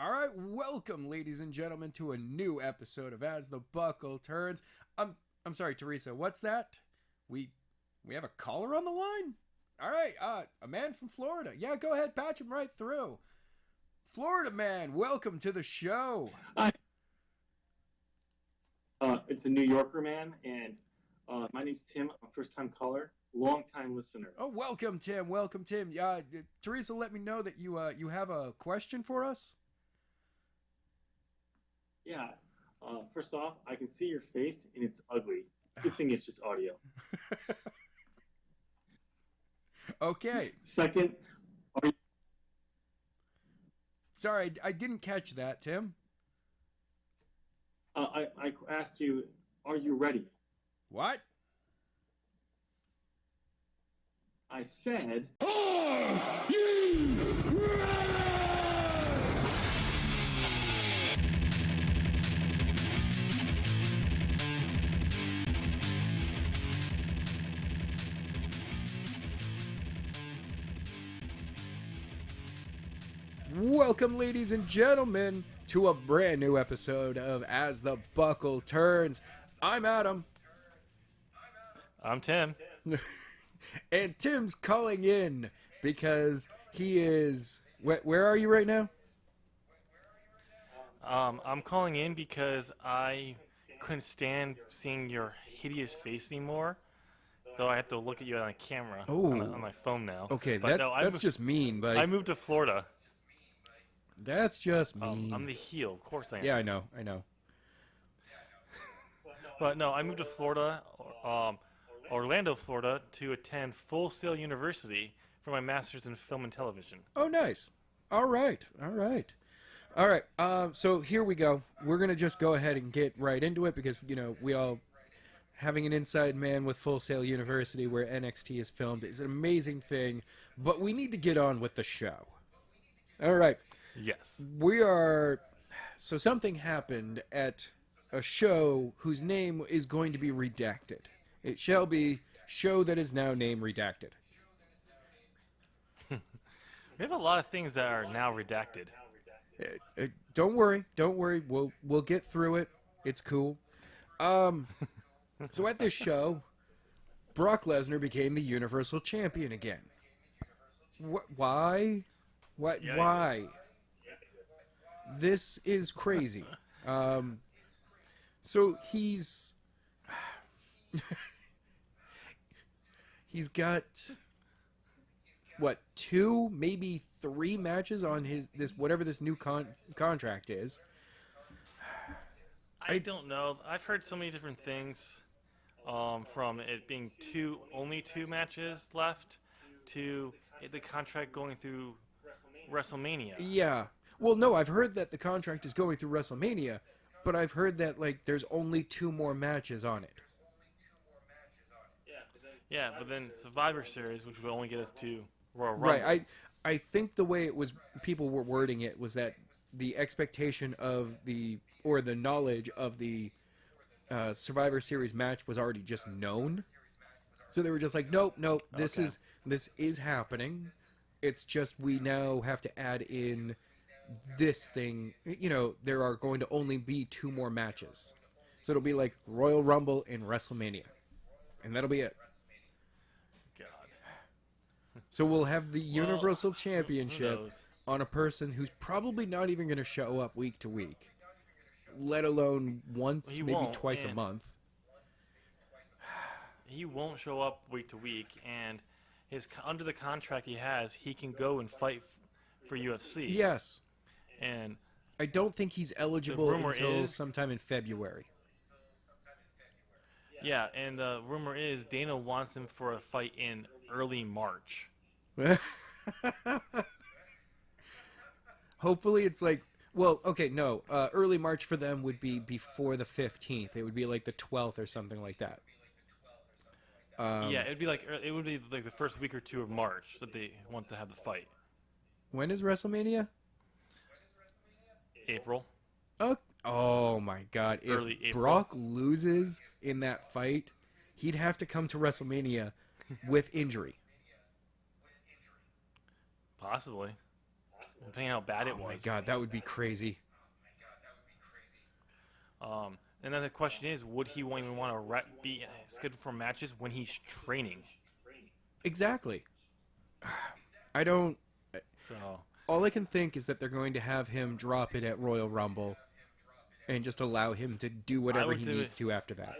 All right, welcome, ladies and gentlemen, to a new episode of As the Buckle Turns. I'm sorry, Teresa. What's that? We we have a caller on the line. All right, a man from Florida. Yeah, go ahead, patch him right through. Florida man, welcome to the show. Hi, it's a New Yorker man, and my name's Tim. I'm a first-time caller, long-time listener. Oh, welcome, Tim. Welcome, Tim. Teresa, let me know that you have a question for us. Yeah. First off, I can see your face, and it's ugly. Good thing it's just audio. Okay. Second, are you, Sorry, I didn't catch that, Tim. I asked you, are you ready? What? I said, Welcome, ladies and gentlemen, to a brand new episode of As the Buckle Turns. I'm Adam, I'm Tim. and Tim's calling in because he is. Where are you right now? I'm calling in because I couldn't stand seeing your hideous face anymore. Though I have to look at you on a camera on my phone now. Okay, But no, that's just mean, buddy. I moved to Florida. That's just mean. I'm the heel, of course I am. Yeah, I know, I know. But no, I moved to Florida, Orlando, Florida, to attend Full Sail University for my master's in film and television. Oh, nice. All right, all right. All right, so here we go. We're going to just go ahead and get right into it because, we all having an inside man with Full Sail University where NXT is filmed is an amazing thing, but we need to get on with the show. All right, Yes. so something happened at a show whose name is going to be redacted. It shall be show that is now name redacted. We have a lot of things that are now redacted. Don't worry. We'll get through it. It's cool. So at this show, Brock Lesnar became the Universal Champion again. Why? What? Yeah. Why? This is crazy. So he's he's got what, two, maybe three matches on this whatever this new contract is. I don't know. I've heard so many different things, from it being only two matches left, to the contract going through WrestleMania. Yeah. Well, no, I've heard that the contract is going through WrestleMania, but I've heard that there's only two more matches on it. Yeah, but then Survivor Series, which would only get us to Royal Rumble. Right. I think the way people were wording it was that the expectation of the knowledge of the Survivor Series match was already just known. So they were just like, nope, this Okay. this is happening. It's just we now have to add in this thing. There are going to only be two more matches. So it'll be like Royal Rumble and WrestleMania. And that'll be it. God. So we'll have the Well, Universal who Championship knows? on a person who's probably not even going to show up week to week, let alone once, He maybe won't, twice a and- month. He won't show up week to week, and under the contract he has, he can go and fight for UFC. Yes. And I don't think he's eligible rumor until is- sometime in February. yeah, and the rumor is Dana wants him for a fight in early March. Hopefully it's no. Early March for them would be before the 15th. It would be like the 12th or something like that. Yeah, it would be like the first week or two of March that they want to have the fight. When is WrestleMania? April. Oh my God. Early If April. Brock loses in that fight, he'd have to come to WrestleMania with injury. Possibly. depending on how bad it Oh my was. god, that would be crazy. And then the question is, would he even want to be scheduled for matches when he's training? Exactly. I don't. So All I can think is that they're going to have him drop it at Royal Rumble and just allow him to do whatever would he do needs it. to after that.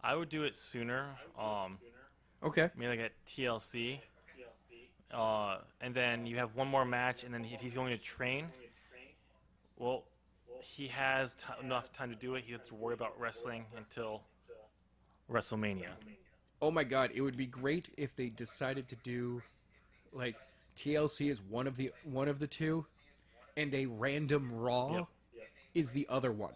I would do it sooner. Okay. Maybe like at TLC. And then you have one more match, and then if he's going to train, well, he has enough time to do it. He has to worry about wrestling until WrestleMania. Oh my god, it would be great if they decided to do like TLC is one of the two and a random Raw Yep. is the other one.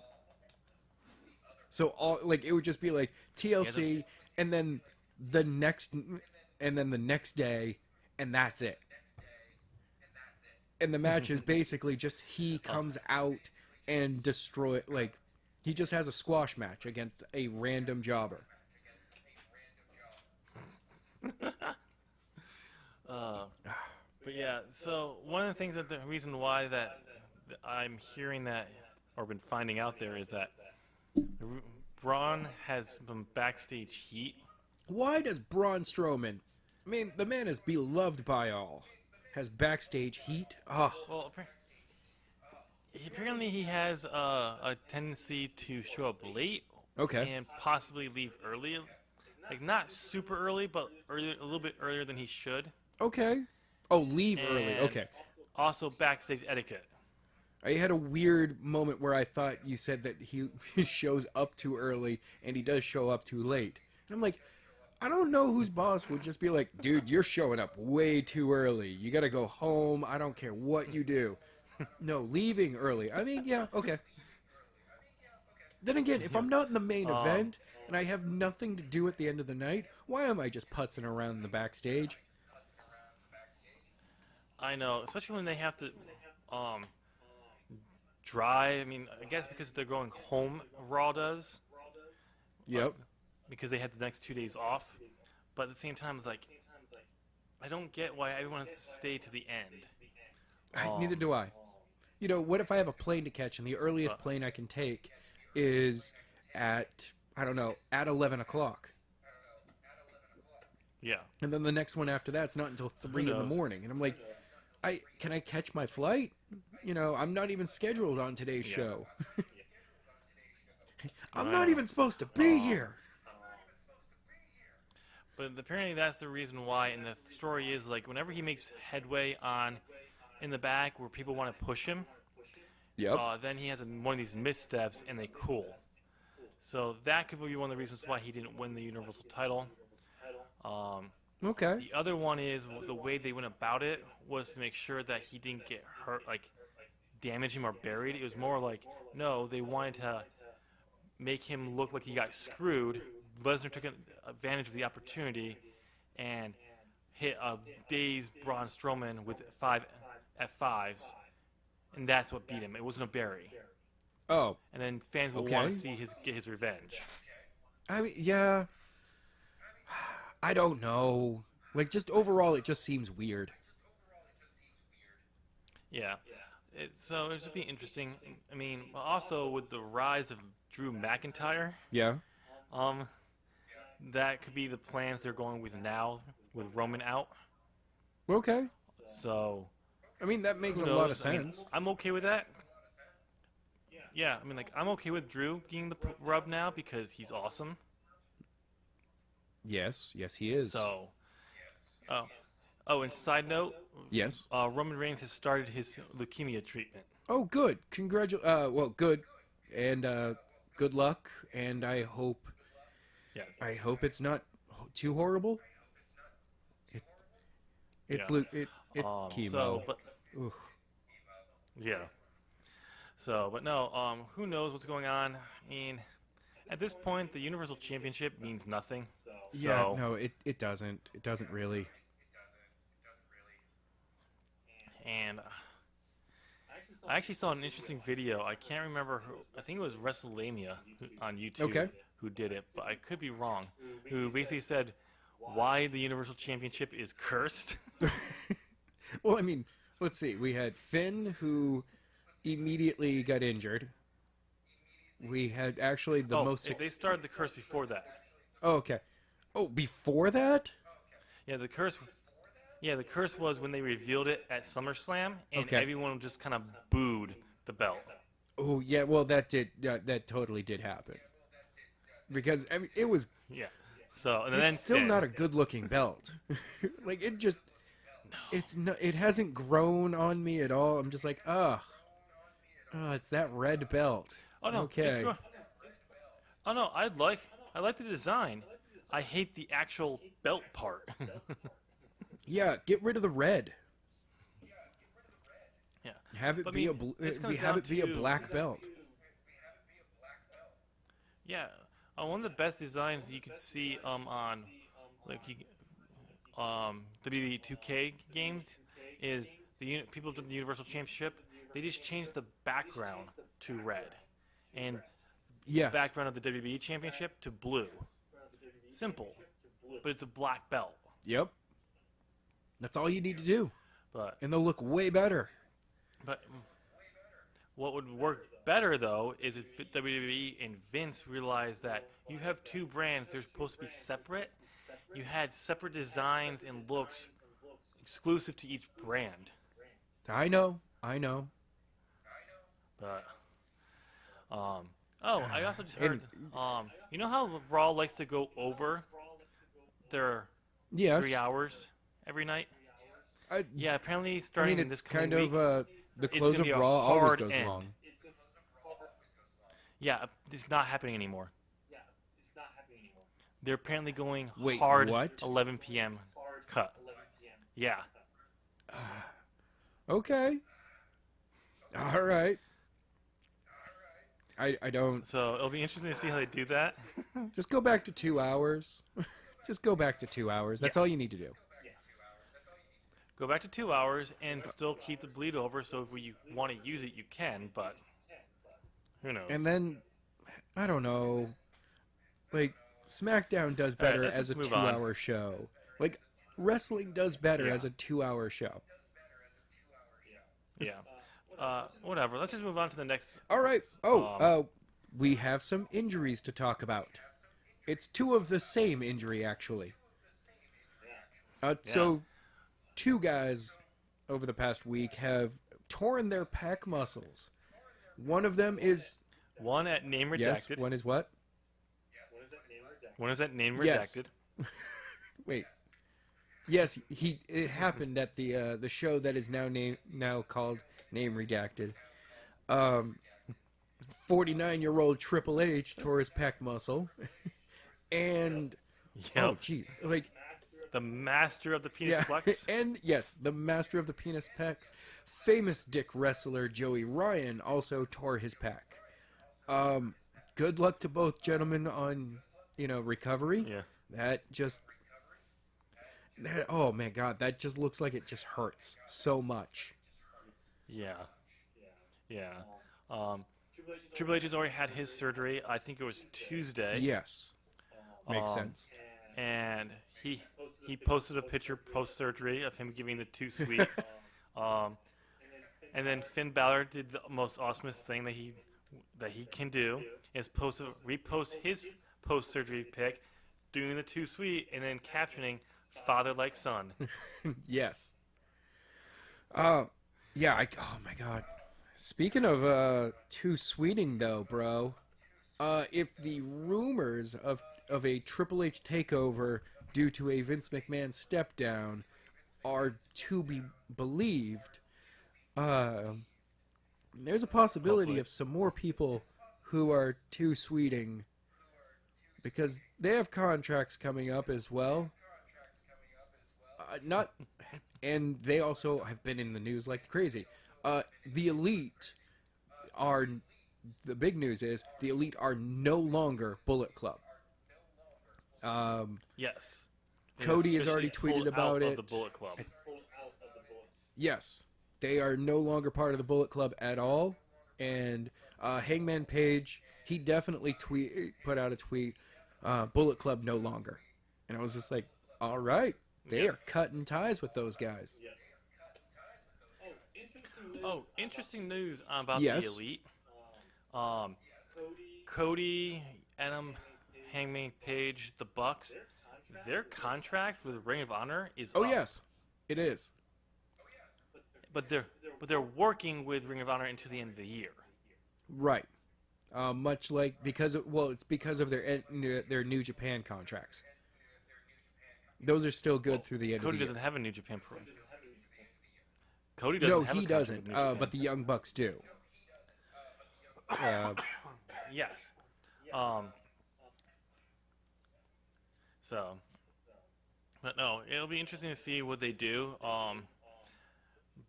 So all like it would just be like TLC and then the next day and that's it. And the match is basically just he comes out and destroy like he just has a squash match against a random jobber. But yeah, so one of the things that the reason why that I'm hearing that or been finding out there is that Braun has some backstage heat. Why does Braun Strowman? I mean, the man is beloved by all. Has backstage heat. Oh, Well, apparently he has a tendency to show up late okay. and possibly leave early. Like not super early, but early, a little bit earlier than he should. Okay. Oh, leave early. And Okay. Also backstage etiquette. I had a weird moment where I thought you said that he shows up too early and he does show up too late. And I'm like, I don't know whose boss would just be like, dude, you're showing up way too early. You got to go home. I don't care what you do. No, leaving early. I mean, yeah, okay. Then again, if I'm not in the main event and I have nothing to do at the end of the night, why am I just putzing around in the backstage? I know, especially when they have to drive. I mean, I guess because they're going home, Raw does. Yep. Because they had the next 2 days off. But at the same time, it's like, I don't get why everyone has to stay to the end. Neither do I. You know, what if I have a plane to catch and the earliest plane I can take is at, I don't know, at 11 o'clock. Yeah. And then the next one after that's not until 3 in the knows? morning. And I'm like, can I catch my flight? You know, I'm not even scheduled on today's show. I'm not even supposed to be here. But apparently that's the reason why, and the story is, like, whenever he makes headway in the back where people want to push him, Yep. then he has one of these missteps and they cool. So that could be one of the reasons why he didn't win the Universal title. Okay. The other one is the way they went about it was to make sure that he didn't get hurt, like damage him or buried. It was more like, no, they wanted to make him look like he got screwed. Lesnar took advantage of the opportunity and hit a dazed Braun Strowman with 5 F5s, and that's what beat him. It wasn't a bury. Oh, And then fans will Okay. want to see get his revenge. I mean, yeah. I don't know. Like, just overall, it just seems weird. Yeah. So it should be interesting. I mean, also with the rise of Drew McIntyre, Yeah. that could be the plans they're going with now with Roman out. Okay. So I mean, that makes who a lot of knows? I mean, sense. I'm okay with that. Yeah, I mean, like, I'm okay with Drew getting the rub now because he's awesome. Yes. Yes, he is. So, and side note, Yes. Roman Reigns has started his leukemia treatment. Oh, good. Well, good. And good luck. And I hope Yes. it's not too horrible. It's Yeah. it's chemo. So, but Oof. yeah. So, but no. Who knows what's going on? I mean, at this point, the Universal Championship means nothing. Yeah, So, no, it doesn't. It doesn't really. And I actually saw an interesting video. I can't remember who. I think it was WrestleMania on YouTube Okay. who did it, but I could be wrong. Who basically said why the Universal Championship is cursed. Well, I mean, let's see. We had Finn, who immediately got injured. We had actually the most. They started the curse before that. Oh, okay. Oh, before that? Yeah, the curse. Yeah, the curse was when they revealed it at SummerSlam, and Okay. everyone just kind of booed the belt. Oh, yeah. Well, that totally did happen. Because I mean, it was. Yeah. So and It's then still Finn. not a good-looking belt. Like it just. It's not. It hasn't grown on me at all. I'm just like, oh, it's that red belt. Oh no. Okay. Oh no. I like the design. I hate the actual belt part. Yeah, get rid of the red. Yeah. Have it But, I be mean, this comes have down it be a to- black belt. Yeah. One of the best designs you could see on like WWE 2K games is people did the Universal Championship. They just changed the background to red, and Yes. background of the WWE Championship to blue. Simple, but it's a black belt. Yep. That's all you need to do, But and they'll look way better. but what would work better though is if WWE and Vince realized that you have two brands, they're supposed to be separate. You had separate designs and looks exclusive to each brand. I know. But I also just heard you know how Raw likes to go over their Yes. 3 hours every night? I Yeah, apparently I starting mean, this it's kind coming week, of the it's close gonna of be a Raw always hard goes end. long. yeah, it's not happening anymore. They're apparently going Wait, hard what? 11 p.m. cut. Yeah. Okay. All right. I don't. So it'll be interesting to see how they do that. Just go back to 2 hours. Just go back to 2 hours. That's all you need to do. Go back to 2 hours and still keep the bleed over. So if you want to use it, you can. But who knows? And then, I don't know. Like, SmackDown does better let's as a just move on. 2-hour show. Like, wrestling does better Yeah. as a 2-hour show. yeah. Whatever. Let's just move on to the next. All right. We have some injuries to talk about. It's two of the same injury, actually. So, two guys over the past week have torn their pec muscles. One of them is One at name redacted. yes. One is what? One is at name Yes. redacted. Wait. Yes, it happened at the show that is now called Name Redacted. 49-year-old Triple H tore his pec muscle, and oh Yep. geez, like The master of the penis yeah, flex. and yes, the master of the penis pecs, famous dick wrestler Joey Ryan also tore his pec. Good luck to both gentlemen on recovery. Yeah. Oh my god, that just looks like it just hurts so much. Yeah. Yeah. Triple H has already had his surgery. I think it was Tuesday. Yes, makes Um, sense. And he posted a picture post surgery of him giving the too sweet. And then Finn Balor did the most awesomest thing that he can do is repost his post surgery pic, doing the too sweet, and then captioning "father like son." Yes. Yeah. Oh my god. Speaking of too sweeting though, bro, if the rumors of a Triple H takeover due to a Vince McMahon step down are to be believed, there's a possibility Hopefully. of some more people who are too sweeting because they have contracts coming up as well. And they also have been in the news like crazy. The Elite the big news is the Elite are no longer Bullet Club. Yes. They Cody has already officially tweeted pulled about out it. Of the Bullet Club. Yes, they are no longer part of the Bullet Club at all. And Hangman Page, he definitely put out a tweet, Bullet Club no longer. And I was just like, all right, they are Yes. cutting ties with those guys. Oh, interesting news about Yes. the Elite. Um, Cody, Adam, Hangman Page, the Bucks. Their contract with Ring of Honor is Oh up. yes, it is. But they're working with Ring of Honor until the end of the year. Right. Much like it's because of their New Japan contracts. Those are still good through the end Cody of the doesn't year. have a New Japan pro. Cody doesn't No, have a he contract doesn't. with New Japan. But the Young Bucks do. Yes. So, but no, it'll be interesting to see what they do.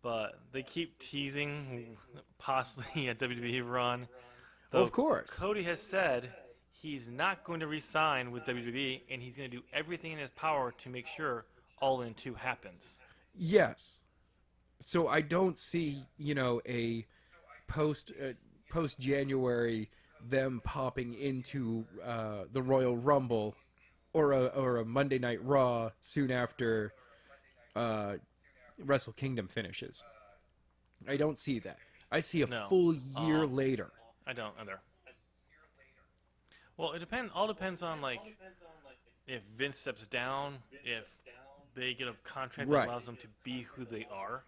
But they keep teasing possibly a WWE run. Well, of course. Cody has said he's not going to re-sign with WWE, and he's going to do everything in his power to make sure All In 2 happens. Yes. So I don't see, a post January them popping into the Royal Rumble or a Monday Night Raw soon after Wrestle Kingdom finishes. I don't see that. I see a No. full year later. I don't either. Well, all depends on like if Vince steps down, if they get a contract that Right. allows them to be who they are.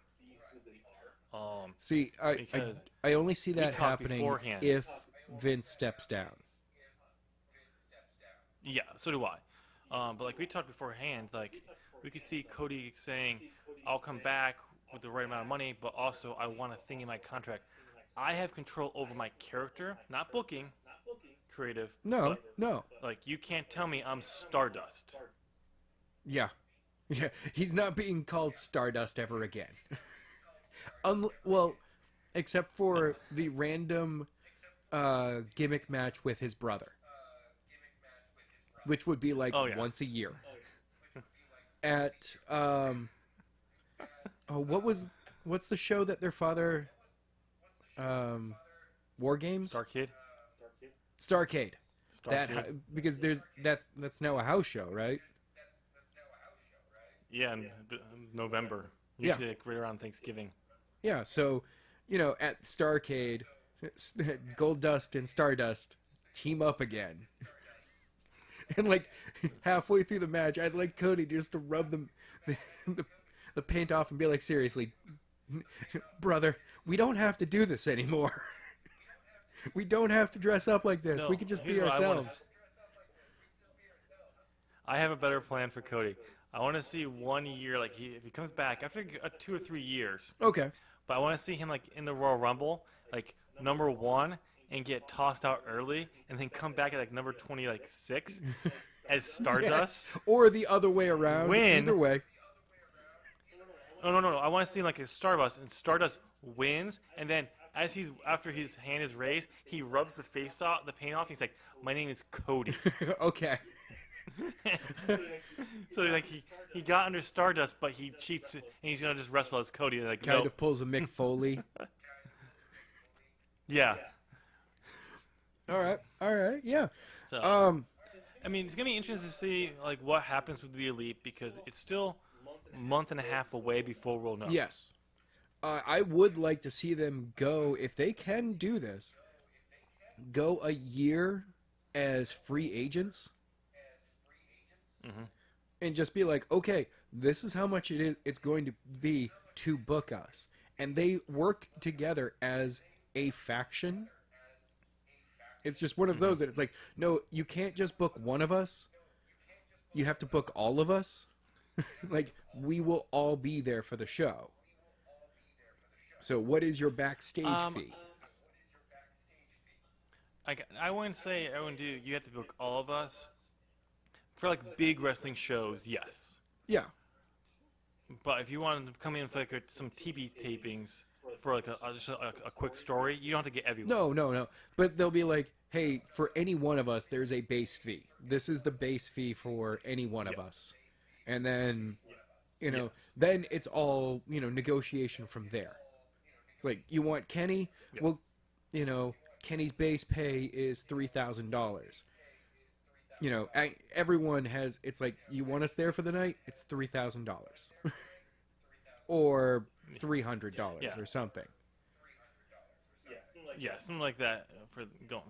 See, Because I only see that talked happening beforehand. if Vince steps down. Yeah, so do I. But like we talked beforehand, like we could see Cody saying, "I'll come back with the right amount of money, but also I want a thing in my contract. I have control over my character, not booking, creative. No, but, no. like you can't tell me I'm Stardust. Yeah. Yeah, he's not being called Stardust ever again. Well, except for the random gimmick match with his brother, which would be like Oh, yeah. once a year. At what's the show that their father War Games? Starcade. Starcade. Starcade. Because that's now a house show, right? Yeah, in November. Yeah. Usually like right around Thanksgiving. Yeah, so, at Starcade, Goldust and Stardust team up again. And, like, halfway through the match, I'd like Cody just to rub the paint off and be like, seriously, brother, we don't have to do this anymore. We don't have to dress up like this. No, We can just be here's what I wanna ourselves. I have a better plan for Cody. I want to see 1 year, like if he comes back after 2 or 3 years. Okay. But I want to see him like in the Royal Rumble, like number 1, and get tossed out early, and then come back at like number 26 as Stardust. Or the other way around. Win. Either way. No. I want to see like a Stardust, and Stardust wins, and then after his hand is raised, he rubs the paint off. He's like, "My name is Cody." Okay. So like he got under Stardust, but he cheats, and he's gonna just wrestle as Cody. Like Kind no, of pulls a Mick Foley. yeah. All right, yeah. So I mean, it's gonna be interesting to see like what happens with the Elite because it's still a month and a half away before we'll know. Yes. I would like to see them go, if they can do this, go a year as free agents. Mhm. And just be like, okay, this is how much it's going to be to book us. And they work together as a faction. It's just one of those that it's like, no, you can't just book one of us. You have to book all of us. Like, we will all be there for the show. So what is your backstage fee? I wouldn't say I wouldn't do. You have to book all of us for like big wrestling shows. Yes. Yeah. But if you wanted to come in for like some TV tapings for like just a quick story, you don't have to get everyone. No. But they'll be like, hey, for any one of us, there's a base fee. This is the base fee for any one of us. And then, Yes. then it's all, negotiation from there. It's like, you want Kenny? Yep. Well, Kenny's base pay is $3,000. Everyone has, it's like, you want us there for the night? It's $3,000. Or $300 Yeah. or something. Yeah, something like that for going.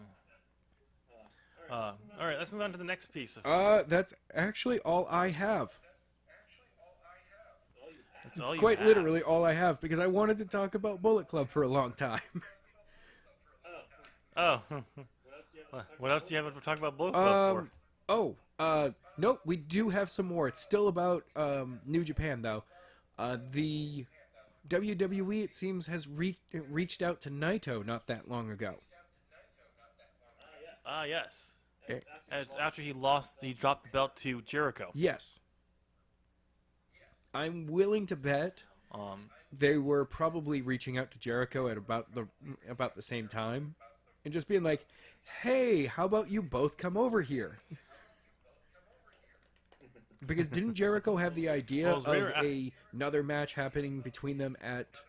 All right, let's move on to the next piece. That's actually all I have. That's It's all you quite have. literally all I have because I wanted to talk about Bullet Club for a long time. Oh, what else do you have to talk about Bullet Club Nope, we do have some more. It's still about New Japan though. The WWE, it seems, has reached out to Naito not that long ago. for? Yes. Eh, It's after he dropped the belt to Jericho. Yes. I'm willing to bet Um, they were probably reaching out to Jericho at about the same time and just being like, "Hey, how about you both come over here?" Because didn't Jericho have the idea Well, of another match happening between them at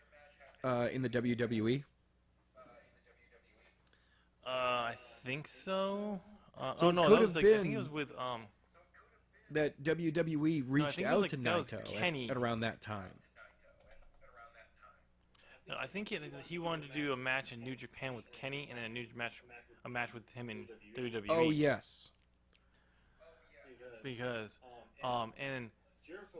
in the WWE? I think so. So oh it no, could that was have like, I think been- it was with That WWE reached think it was out like- to that was Naito Kenny. at around that time. no, I think he wanted to do a match in New Japan with Kenny, and then a match with him in WWE. Oh yes. Because and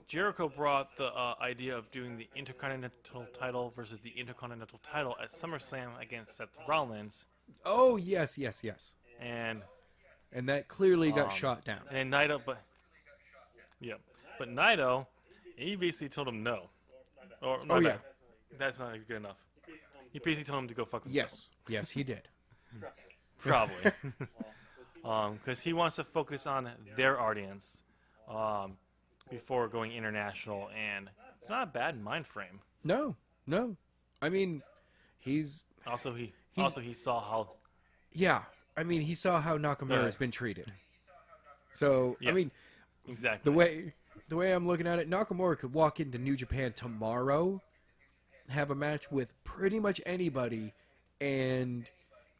Jericho brought the idea of doing the Intercontinental title versus the Intercontinental title at SummerSlam against Seth Rollins, Oh yes, yes, yes. and And that clearly got Um, shot down. and then Naito, but Naito, he basically told him no. Or no, Oh, yeah. that's not good enough. He basically told him to go fuck himself. Yes, yes, he did. Probably. Because he wants to focus on their audience before going international, and it's not a bad mind frame. No, no. I mean, he's Also, he He's- saw how yeah. I mean, he saw how Nakamura has been treated. So Yeah. I mean, exactly the way I'm looking at it, Nakamura could walk into New Japan tomorrow, have a match with pretty much anybody, and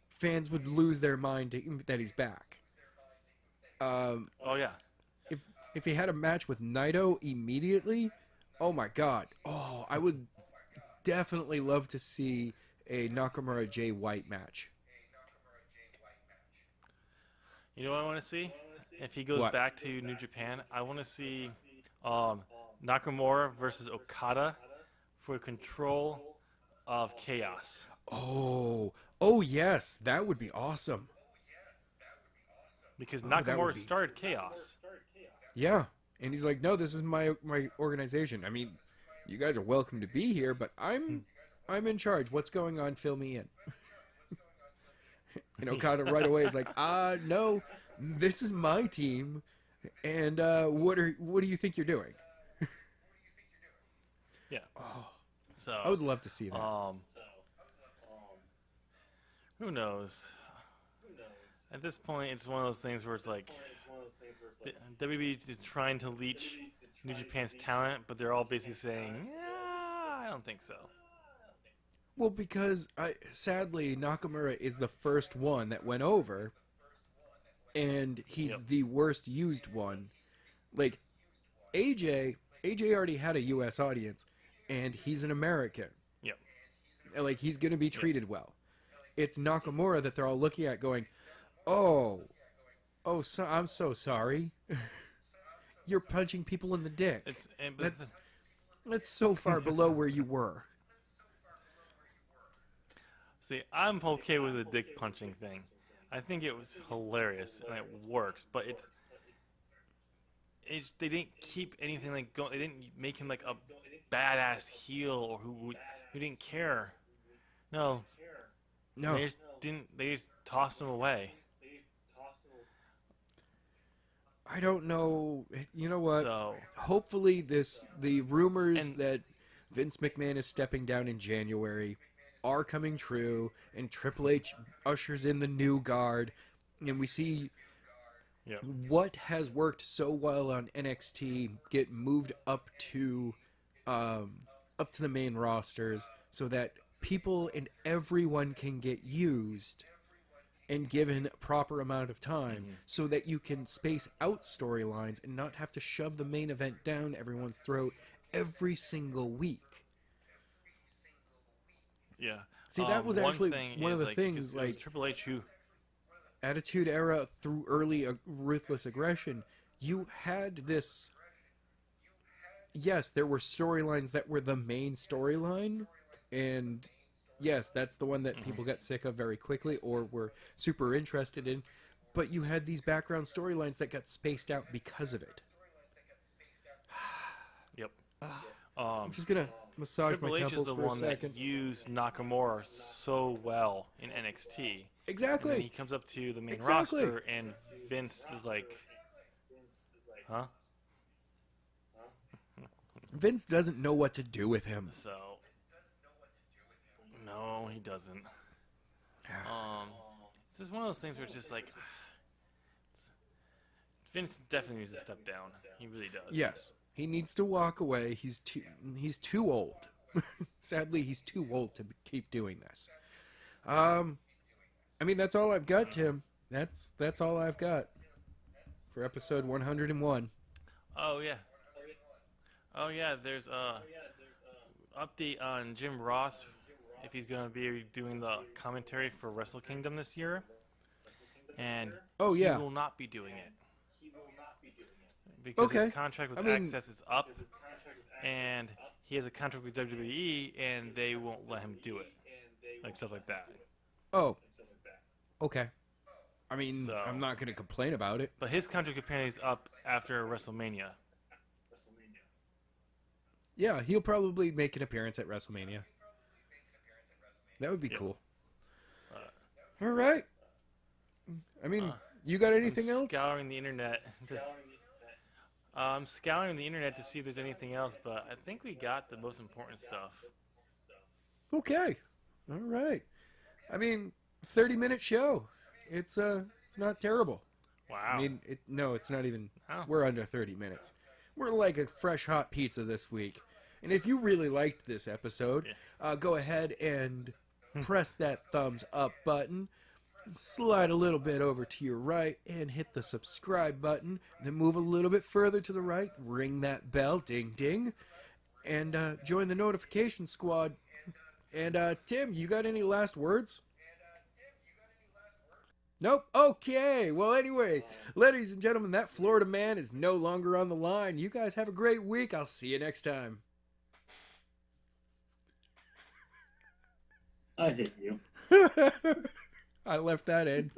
fans would lose their mind that he's back. Oh yeah. If he had a match with Naito immediately, oh my god. Oh, I would definitely love to see a Nakamura Jay White match. You know what I want to see? If he goes What? back to New Japan, I want to see Nakamura versus Okada for control of Chaos. Oh, oh yes, that would be awesome. Because that would Nakamura be- started Chaos. Yeah, and he's like, "No, this is my organization. I mean, you guys are welcome to be here, but I'm in charge. What's going on? Fill me in." And Okada right away is like, no, this is my team, and what do you think you're doing?" Yeah. So I would love to see that. who knows? At this point, it's one of those things where it's like WWE is trying to leech New Japan's talent, but they're all basically saying, "Yeah, I don't think so." Well, because sadly, Nakamura is the first one that went over, and he's Yep. the worst used one. Like, AJ already had a U.S. audience, and he's an American. Yep. And, like, he's going to be treated well. It's Nakamura that they're all looking at going, oh, so, I'm so sorry. You're punching people in the dick. But That's so far below where you were. see, I'm okay with the dick punching thing. I think it was hilarious and it works, but they didn't keep anything like going. They didn't make him like a badass heel or who didn't care. No, No. they just didn't. They just tossed him away. I don't know. You know what? So Hopefully the rumors And- that Vince McMahon is stepping down in January are coming true, and Triple H ushers in the new guard, and we see yeah, what has worked so well on NXT get moved up to the main rosters, so that people and everyone can get used and given a proper amount of time, so that you can space out storylines and not have to shove the main event down everyone's throat every single week. yeah. See, that was one actually thing one of is, the 'cause things, it was like, Triple H who. Attitude Era through early Ruthless Aggression, you had this. Yes, there were storylines that were the main storyline, and yes, that's the one that people got sick of very quickly or were super interested in. But you had these background storylines that got spaced out because of it. Yep. I'm just gonna massage Triple my H is temples the for a one that second. used Nakamura so well in NXT. And then he Exactly. comes up to the main Exactly. roster, and Vince is like, huh? Vince doesn't know what to do with him. So, no, he doesn't. It's just one of those things where it's just like, Vince definitely needs to step down. He really does. Yes, he needs to walk away. He's too old. Sadly, he's too old to keep doing this. I mean, that's all I've got, Tim. That's all I've got for episode 101. Oh yeah. Oh yeah. There's a update on Jim Ross if he's gonna be doing the commentary for Wrestle Kingdom this year, and Oh, yeah. he will not be doing it because Okay. his contract with I mean- Access is up, and he has a contract with WWE, and they won't let him do it, like stuff like that. Oh, okay. I mean, So- I'm not going to complain about it. But his contract apparently is up after WrestleMania. Yeah, he'll probably make an appearance at WrestleMania. That would be Yep. cool. Uh, All right. I mean, you got anything I'm else? Scouring the internet. I'm scouring the internet to see if there's anything else, but I think we got the most important stuff. Okay. All right. I mean, 30-minute show. It's not terrible. Wow. I mean, no, it's not even. Oh. We're under 30 minutes. We're like a fresh hot pizza this week. And if you really liked this episode, go ahead and press that thumbs up button. Slide a little bit over to your right and hit the subscribe button. Then move a little bit further to the right. Ring that bell. Ding, ding. And join the notification squad. And Tim, you got any last words? Nope. Okay. Well, anyway, ladies and gentlemen, that Florida man is no longer on the line. You guys have a great week. I'll see you next time. I hate you. I left that in.